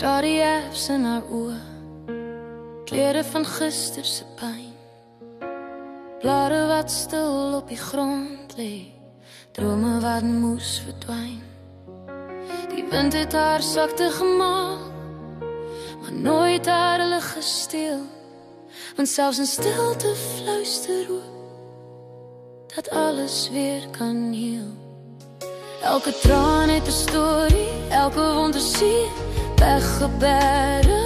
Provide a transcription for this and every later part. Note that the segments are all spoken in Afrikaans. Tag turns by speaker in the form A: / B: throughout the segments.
A: dra die herfs in haar oë, klere van gister se pyn, blare wat stil op die grond lê, drome wat moes verdwyn. Die wind het haar sakte gemaak, maar nooit haar lig gesteel, want selfs in stilte fluister ook dat alles weer kan heel. Elke traan het 'n storie, elke wond is seer weggebere,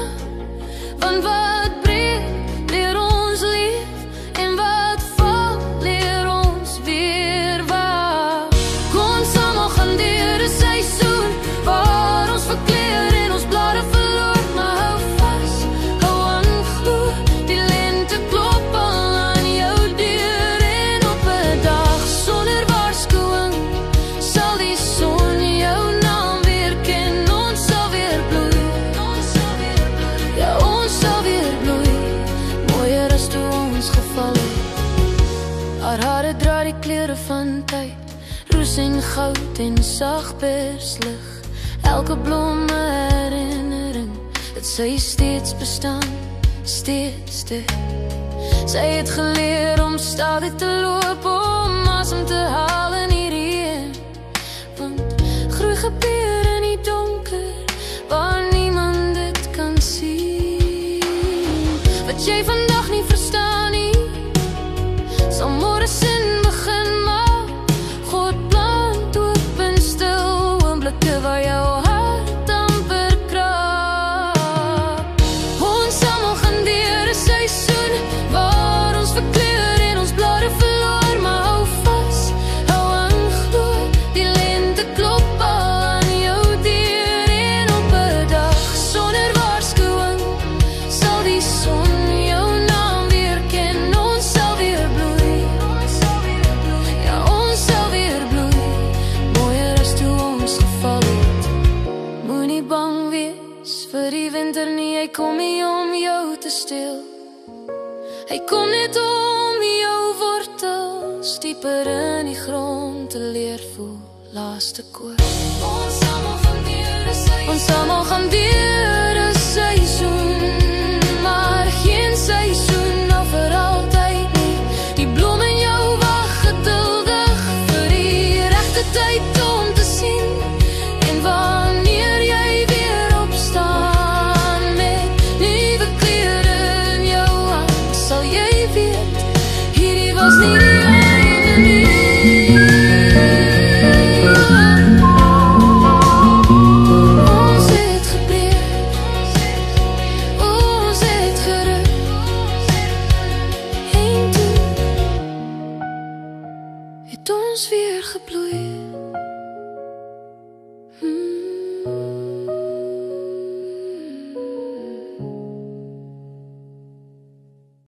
A: want wat breek leer ons lief, en wat val leer ons weer wag. Kom saam gaan deur 'n seisoen waar ons verkleur en ons blare verloor, maar hou vas, hou aan glo, die lente klop al aan jou deur, en op 'n dag sonder waarskuwing sal die son jou naam weer ken. Ons sal weer bloei, ja ons sal weer bloei, mooier as toe ons geval het. Haar hare dra die kleure van tyd, roes en goud en sagperslig, elke blom 'n herinnering dat sy steeds bestaan, steeds dit. Sy het geleer om stadig te loop, om asem te haal in die reën, want groei gebeur in die donker waar niemand dit kan sien. Wat jy vandag nie verstaan nie, sal môre sin begin maak. God plant oop en stil oomblikke waar jou hart amper kraak. Ons almal gaan deur 'n seisoen waar ons verkleur en ons blare verloor, maar hou vas, hou aan glo, die lente klop al aan jou deur, en op 'n dag sonder waarskuwing sal die son jou naam weer ken. Ons sal weer bloei, ja ons sal weer bloei, mooier as toe ons geval het. Moenie bang wees vir die winter nie, hy kom nie om jou te steel, hy kom net om jou wortels dieper in die grond te leer voel. Laaste koor. Ons almal gaan deur 'n seisoen, ons almal gaan deur 'n seisoen, maar geen seisoen al vir altyd nie. Die bloem in jou wag geduldig vir die regte tyd om te sien, en wanneer jy weer opstaan met nuwe kleure in jou hand, sal jy weet, hierdie was nie die einde nie. Ons het gebreek, ons het geruk, en toe het ons weer gebloei.